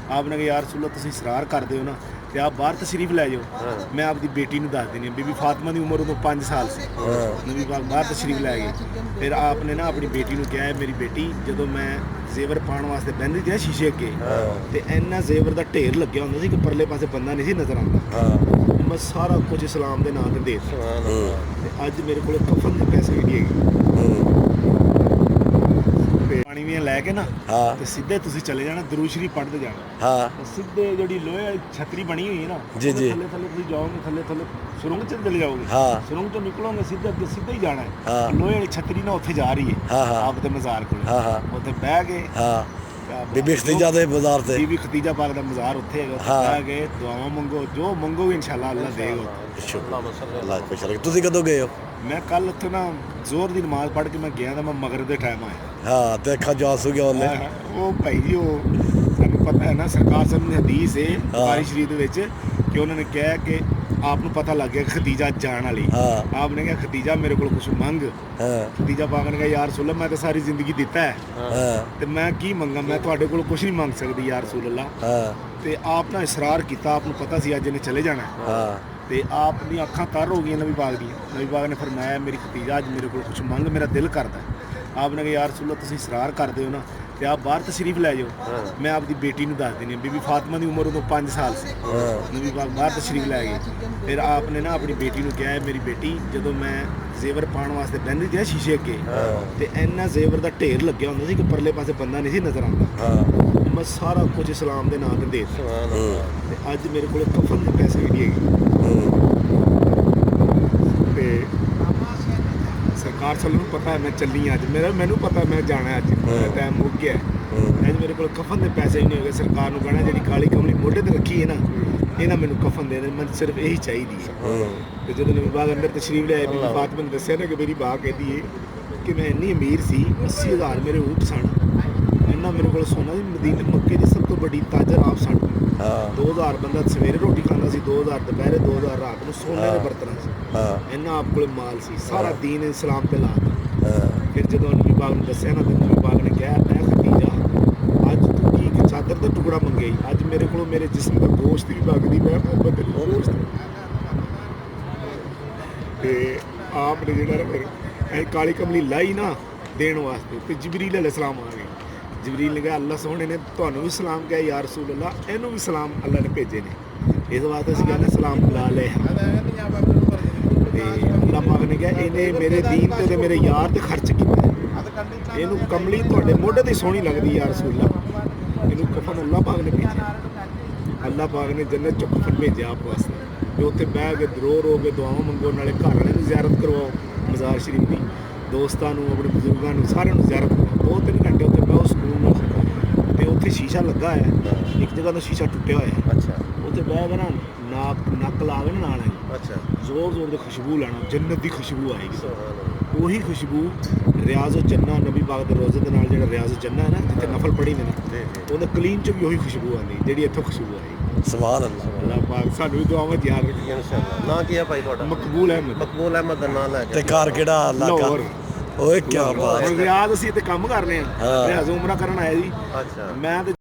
आपने कहा यार रसूल तुसीं इसरार करदे हो ना तो आप बाहर तशरीफ लै जाओ। मैं आपकी बेटी नूं दस देनी बीबी फातिमा की उम्र उदों 5 साल सी। नबी पाक बाहर तशरीफ लै गए। फिर आपने ना अपनी बेटी नूं कहा मेरी बेटी जदों मैं जेवर पाउण वास्ते बहिंदी थी ना शीशे अगे तो इन्ना जेवर का ढेर लग्या हुंदा सी कि परले पासे बंदा नहीं सी नज़र आंदा। मैं सारा कुछ इस्लाम के नाम ते दे दित्ता। अज मेरे को कफन के पैसे भी नहीं है। पानी भी लैके ना तो सीधे तुसीं चले जाना दरूद शरीफ पढ़ते जाना। सीधे जी लोहे वाली छतरी बनी हुई है ना जी जी थले थले तुसीं जाओगे थले थले सुरंग च चले जाओगे। सुरंग तो निकलोगे सीधे अगे सीधे ही जाना है। लोहे वाली छतरी ना उत्थे जा रही है आप ते मज़ार कोल उत्थे बह गए। बीबी खदीजा दे बाजार ते बीबी खदीजा पाक दा मज़ार उत्थे है बह गए दुआवां मंगो जो मंगोगे इंशाअल्लाह अल्लाह देगा। अल्लाह खुश रखे। तुसीं कदों गए हो? मैं कल उत्थे ना जोर की नमाज पढ़ के मैं गया तो मैं मगरिब के टाइम आया। ते अखा जो आंसू गया उन्हें वो भाई जी वो सानू पता है ना सरकार साहब ने हदीस है बुखारी शरीफ दे विच कि उन्होंने कहा कि आपको पता लग गया खदीजा जान वाली। आपने कहा खदीजा मेरे को कुछ मंग। खदीजा पाक ने कहा यार रसूल मैं तो सारी जिंदगी दिता है तो मैं की मंगा मैं तुहाडे कोल कुछ नहीं मंग सकती यार रसूल अल्लाह। तो आप ना इसरार किया आपको पता सी अज इन्हें चले जाना तो आप दी अखां तर हो गई नबी पाक दी। नबी पाक ने फरमाया मेरी खदीजा अज मेरे को कुछ मंग मेरा दिल करता है। आपने कहा यार रसूल तुसीं इसरार करदे हो ना तो आप बाहर तशरीफ लै जाओ। मैं आपकी बेटी नूं दस देनी बीबी फातिमा की उम्र उदों 5 साल सी। नबी पाक बाहर तशरीफ लै गए। फिर आपने ना अपनी बेटी नूं कहा मेरी बेटी जदों मैं जेवर पाउण वास्ते बहिंदी थी ना शीशे अगे तो इन्ना जेवर का ढेर लग्या हुंदा सी कि परले पासे बंदा नहीं सी नज़र आंदा। मैं सारा कुछ इस्लाम के नाम ते दे दित्ता। अज मेरे को कफन के पैसे भी नहीं है। सरकार सानू पता है मैं चली अज मेरा मैनू पता मैं जाना अज मेरा टाइम मुक गया अज मेरे को कफन के पैसे नहीं हो गए। सरकार को कहना जी काली कमली मोढे ते रखी है ना इन्हें मैनू कफन दे मैं सिर्फ यही चाहिए है। तो जो नबी पाक अंदर तशरीफ ले आए फातिमा ने दसिया ना कि मेरी माँ कहती है कि मैं इन्नी अमीर सी 80,000 मेरे ऊँट सन इन्ना मेरे को सोना सी मदीने मक्के की सब तो बड़ी ताजर आप सन 2000 बंदा सवेरे रोटी खाता सी 2000 दोपहरे 2000 रात में सोने के बर्तन से इन्ना आप को माल सी सारा दीन इस्लाम पे लाता। फिर जो नबी पाक ने दसिया ना तो नबी पाक ने कहा ऐ खदीजा अज तू की चादर का टुकड़ा मंगे अज मेरे को मेरे जिस्म का गोश्त भी मंगदी मैं मोहब्बत गोश्त आपने जो फिर काली कमली लाई ना देने वास्ते तो जबरील अलैहिस्सलाम आ गए। जबरील ने कहा अल्लाह सोहने ने तुहानू भी सलाम कहा यार रसूल अल्लाह इनू भी सलाम अल्लाह ने भेजे ने इस वास्ते असीं कहने सलाम बुला ले। अल्लाह पाक ने कहा इन्हें मेरे दीन ते मेरे यार ते खर्च किया इनू कमली तुहाडे मोढे ते सोहनी लगदी यार रसूल अल्लाह इनू कफन अल्लाह पाक ने भेजे। अल्लाह पाक ने जन्नत चो कफन भेजा आप वास्ते जो उत्थे बह के रो के दुआवां मंगो नाले घर वाले ज़ियारत करवाओ मज़ार शरीफ की दोस्तों अपने बजुर्गों सारे ज़ियारत करवाओ 2-3 घंटे उत्थे बहुत सुकून तो उत्थे शीशा लगा है एक जगह तो शीशा टुटिया होया उत्थे बह के ना नक ला के ना जोर जोर से खुशबू लैना जन्नत की खुशबू आएगी। वही खुशबू रियाज़ जन्ना नबी पाक दे रोज़े दे नाल जेहड़ा रियाज़ जन्ना है ना जिथे नफल पढ़ी ने उहदे कलीम च भी वही खुशबू आती जिहड़ी इत्थों खुशबू आई। सुभान अल्लाह। अल्लाह पाक सानू भी दुआवां याद रखे इंशाअल्लाह। ना किया भाई थोड़ा मकबूल अहमद मकबूल अहमद दा नाम लेके ते घर केड़ा इलाका ओए क्या बात रियाज़ असीं ते काम कर रहे हैं रियाज़ उमरा करन आए जी अच्छा मैं ते